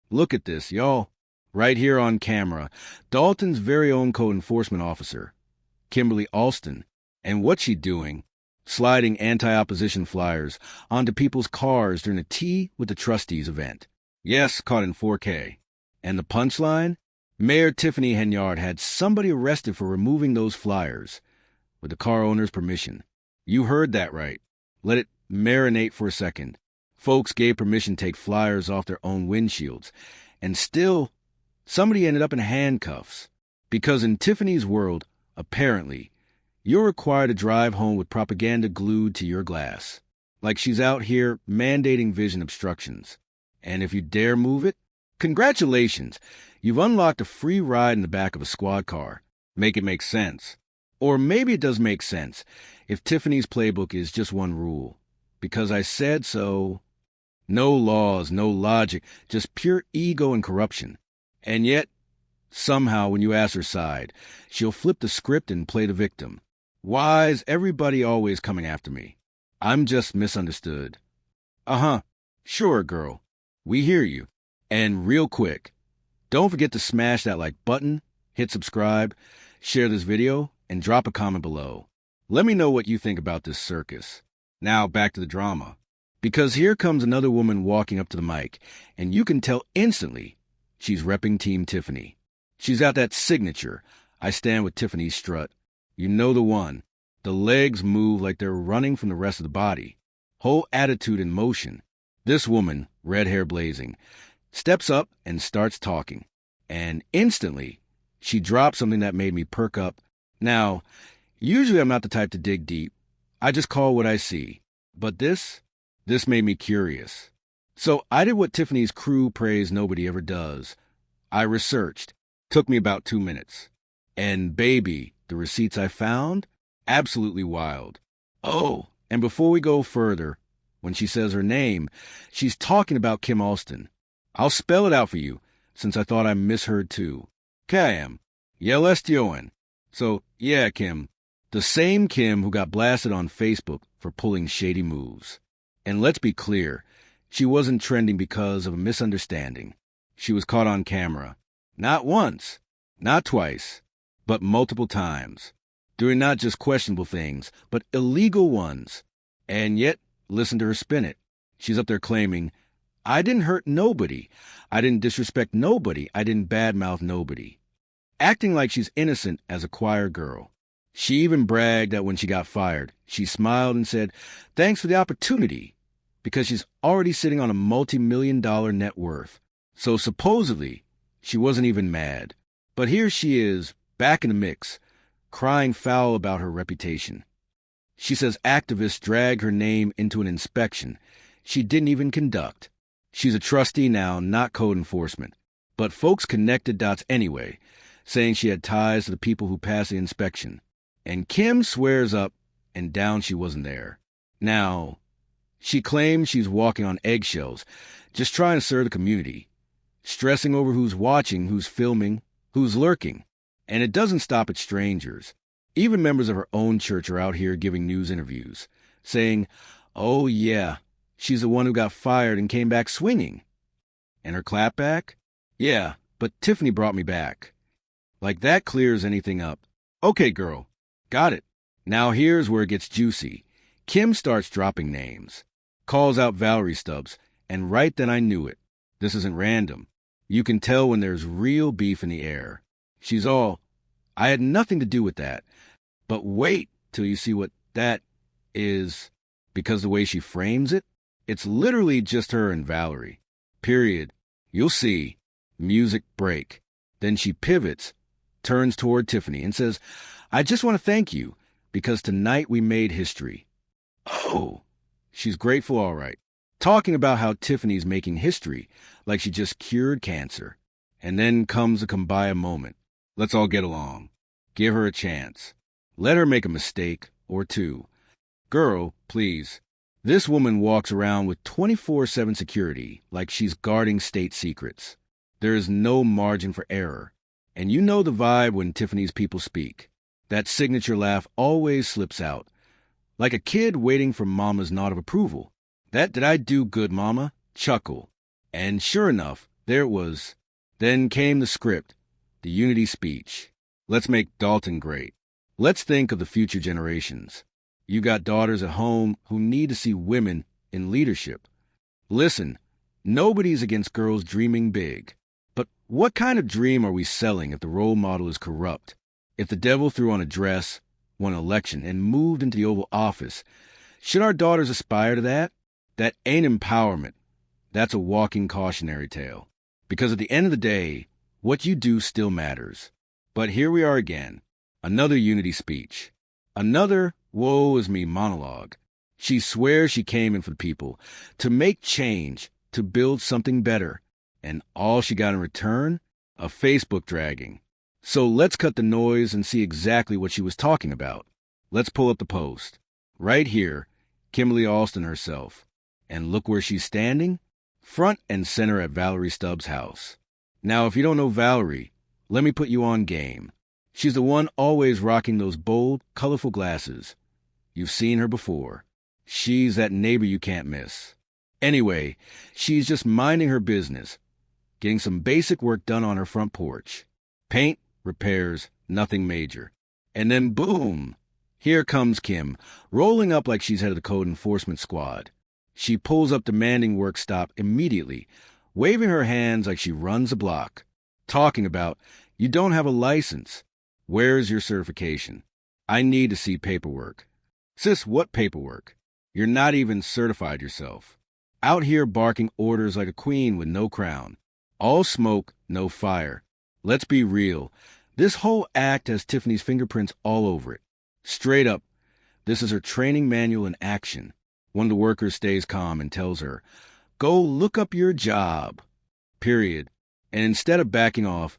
Look at this, y'all. Right here on camera. Dalton's very own code enforcement officer, Kimberly Alston. And what's she doing? Sliding anti-opposition flyers onto people's cars during a Tea with the Trustees event. Yes, caught in 4K. And the punchline? Mayor Tiffany Henyard had somebody arrested for removing those flyers with the car owner's permission. You heard that right. Let it marinate for a second. Folks gave permission to take flyers off their own windshields. And still, somebody ended up in handcuffs. Because in Tiffany's world, apparently, you're required to drive home with propaganda glued to your glass. Like she's out here mandating vision obstructions. And if you dare move it, congratulations, you've unlocked a free ride in the back of a squad car. Make it make sense. Or maybe it does make sense if Tiffany's playbook is just one rule. Because I said so. No laws, no logic, just pure ego and corruption. And yet, somehow when you ask her side, she'll flip the script and play the victim. Why is everybody always coming after me? I'm just misunderstood. Uh-huh. Sure, girl. We hear you. And real quick, don't forget to smash that like button, hit subscribe, share this video, and drop a comment below. Let me know what you think about this circus. Now back to the drama. Because here comes another woman walking up to the mic, and you can tell instantly she's repping Team Tiffany. She's got that signature, I stand with Tiffany strut. You know the one. The legs move like they're running from the rest of the body. Whole attitude in motion. This woman, red hair blazing, steps up and starts talking. And instantly, she drops something that made me perk up. Now, usually I'm not the type to dig deep. I just call what I see. But this made me curious. So I did what Tiffany's crew prays nobody ever does. I researched. Took me about 2 minutes. And baby, the receipts I found? Absolutely wild. Oh, and before we go further, when she says her name, she's talking about Kim Alston. I'll spell it out for you, since I thought I misheard too. Kim. Yelestion. So, yeah, Kim. The same Kim who got blasted on Facebook for pulling shady moves. And let's be clear, she wasn't trending because of a misunderstanding. She was caught on camera. Not once, not twice, but multiple times. Doing not just questionable things, but illegal ones. And yet, listen to her spin it. She's up there claiming, I didn't hurt nobody. I didn't disrespect nobody. I didn't badmouth nobody. Acting like she's innocent as a choir girl. She even bragged that when she got fired, she smiled and said, thanks for the opportunity, because she's already sitting on a multi-million-dollar net worth. So supposedly, she wasn't even mad. But here she is, back in the mix, crying foul about her reputation. She says activists drag her name into an inspection she didn't even conduct. She's a trustee now, not code enforcement. But folks connected dots anyway, saying she had ties to the people who passed the inspection. And Kim swears up and down she wasn't there. Now, she claims she's walking on eggshells, just trying to serve the community, stressing over who's watching, who's filming, who's lurking. And it doesn't stop at strangers. Even members of her own church are out here giving news interviews, saying, oh yeah, she's the one who got fired and came back swinging. And her clapback? Yeah, but Tiffany brought me back. Like that clears anything up. Okay, girl, got it. Now here's where it gets juicy. Kim starts dropping names, calls out Valerie Stubbs, and right then I knew it. This isn't random. You can tell when there's real beef in the air. She's all, I had nothing to do with that. But wait till you see what that is, because the way she frames it, it's literally just her and Valerie. Period. You'll see. Music break. Then she pivots, turns toward Tiffany, and says, I just want to thank you, because tonight we made history. Oh, she's grateful, all right. Talking about how Tiffany's making history, like she just cured cancer. And then comes a kumbaya moment. Let's all get along. Give her a chance. Let her make a mistake or two. Girl, please. This woman walks around with 24/7 security like she's guarding state secrets. There is no margin for error. And you know the vibe when Tiffany's people speak. That signature laugh always slips out. Like a kid waiting for mama's nod of approval. That did I do good, mama? Chuckle. And sure enough, There it was. Then came the script, the unity speech. Let's make Dolton great. Let's think of the future generations. You got daughters at home who need to see women in leadership. Listen, nobody's against girls dreaming big. But what kind of dream are we selling if the role model is corrupt? If the devil threw on a dress, won an election, and moved into the Oval Office, should our daughters aspire to that? That ain't empowerment. That's a walking cautionary tale. Because at the end of the day, what you do still matters. But here we are again. Another unity speech. Another woe is me monologue. She swears she came in for the people, to make change, to build something better. And all she got in return? A Facebook dragging. So let's cut the noise and see exactly what she was talking about. Let's pull up the post. Right here, Kimberly Alston herself. And look where she's standing? Front and center at Valerie Stubbs' house. Now, if you don't know Valerie, let me put you on game. She's the one always rocking those bold, colorful glasses. You've seen her before. She's that neighbor you can't miss. Anyway, she's just minding her business, getting some basic work done on her front porch. Paint, repairs, nothing major. And then boom! Here comes Kim, rolling up like she's head of the code enforcement squad. She pulls up demanding work stop immediately, waving her hands like she runs a block. Talking about, you don't have a license. Where's your certification? I need to see paperwork. Sis, what paperwork? You're not even certified yourself. Out here barking orders like a queen with no crown. All smoke, no fire. Let's be real. This whole act has Tiffany's fingerprints all over it. Straight up, this is her training manual in action. One of the workers stays calm and tells her, go look up your job. Period. And instead of backing off,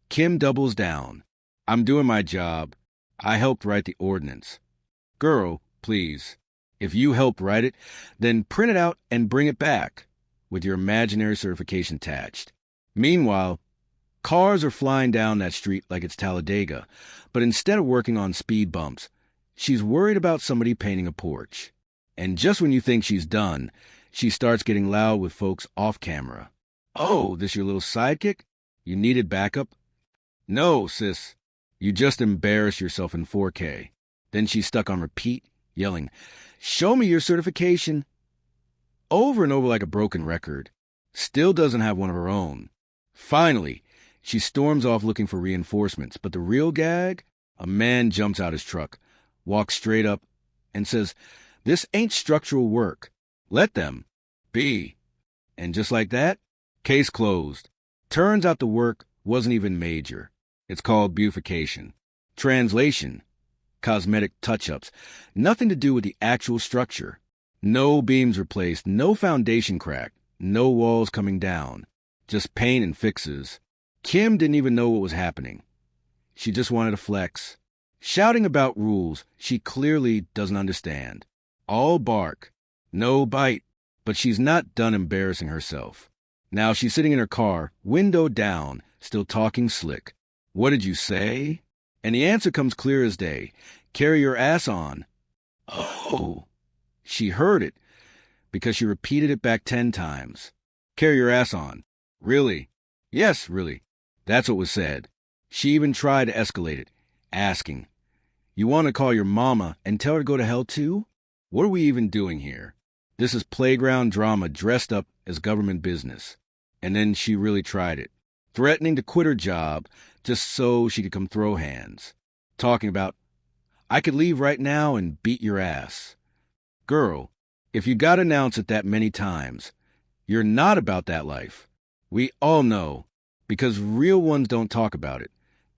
Kim doubles down. I'm doing my job. I helped write the ordinance. Girl, please. If you helped write it, then print it out and bring it back with your imaginary certification attached. Meanwhile, cars are flying down that street like it's Talladega, but instead of working on speed bumps, she's worried about somebody painting a porch. And just when you think she's done, she starts getting loud with folks off camera. Oh, this your little sidekick? You needed backup? No, sis. You just embarrassed yourself in 4K. Then she's stuck on repeat, yelling, show me your certification. Over and over like a broken record. Still doesn't have one of her own. Finally, she storms off looking for reinforcements, but the real gag? A man jumps out his truck, walks straight up, and says, this ain't structural work. Let them be. And just like that, case closed. Turns out the work wasn't even major. It's called beautification. Translation, cosmetic touch-ups. Nothing to do with the actual structure. No beams replaced, no foundation cracked, no walls coming down. Just paint and fixes. Kim didn't even know what was happening. She just wanted to flex. Shouting about rules she clearly doesn't understand. All bark, no bite, but she's not done embarrassing herself. Now she's sitting in her car, window down, still talking slick. What did you say? And the answer comes clear as day. Carry your ass on. Oh, she heard it because she repeated it back 10 times. Carry your ass on. Really? Yes, really. That's what was said. She even tried to escalate it, asking, you want to call your mama and tell her to go to hell too? What are we even doing here? This is playground drama dressed up as government business. And then she really tried it, threatening to quit her job just so she could come throw hands. Talking about, I could leave right now and beat your ass. Girl, if you got announced it that many times, you're not about that life. We all know, because real ones don't talk about it.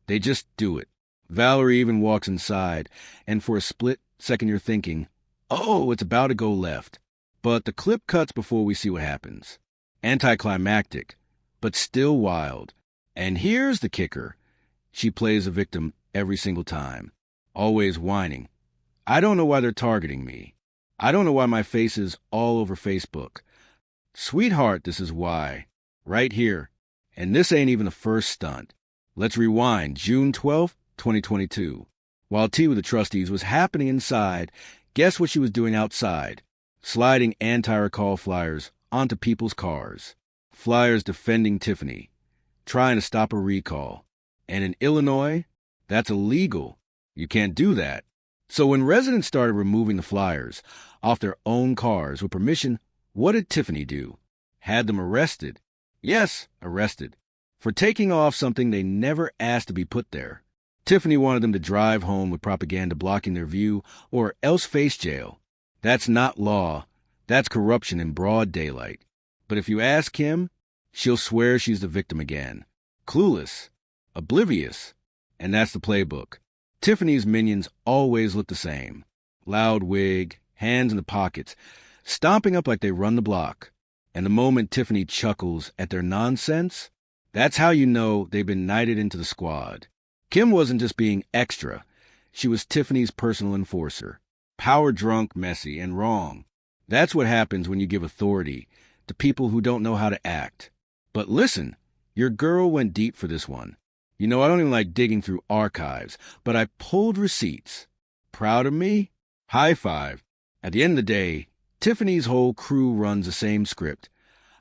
They just do it. Valerie even walks inside, and for a split second you're thinking, oh, it's about to go left. But the clip cuts before we see what happens. Anticlimactic, but still wild. And here's the kicker. She plays a victim every single time, always whining. I don't know why they're targeting me. I don't know why my face is all over Facebook. Sweetheart, this is why. Right here. And this ain't even the first stunt. Let's rewind. June 12th, 2022. While tea with the trustees was happening inside, guess what she was doing outside? Sliding anti-recall flyers onto people's cars. Flyers defending Tiffany, trying to stop a recall. And in Illinois, that's illegal. You can't do that. So when residents started removing the flyers off their own cars with permission, what did Tiffany do? Had them arrested. Yes, arrested. For taking off something they never asked to be put there. Tiffany wanted them to drive home with propaganda blocking their view or else face jail. That's not law. That's corruption in broad daylight. But if you ask Kim, she'll swear she's the victim again. Clueless. Oblivious. And that's the playbook. Tiffany's minions always look the same. Loud wig, hands in the pockets, stomping up like they run the block. And the moment Tiffany chuckles at their nonsense, that's how you know they've been knighted into the squad. Kim wasn't just being extra. She was Tiffany's personal enforcer. Power-drunk, messy, and wrong. That's what happens when you give authority to people who don't know how to act. But listen, your girl went deep for this one. You know, I don't even like digging through archives, but I pulled receipts. Proud of me? High five. At the end of the day, Tiffany's whole crew runs the same script.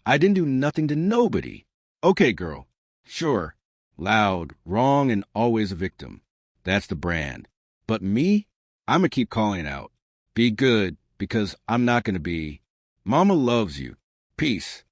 I didn't do nothing to nobody. Okay, girl. Sure. Loud, wrong, and always a victim. That's the brand. But me? I'm gonna keep calling it out. Be good, because I'm not gonna be. Mama loves you. Peace.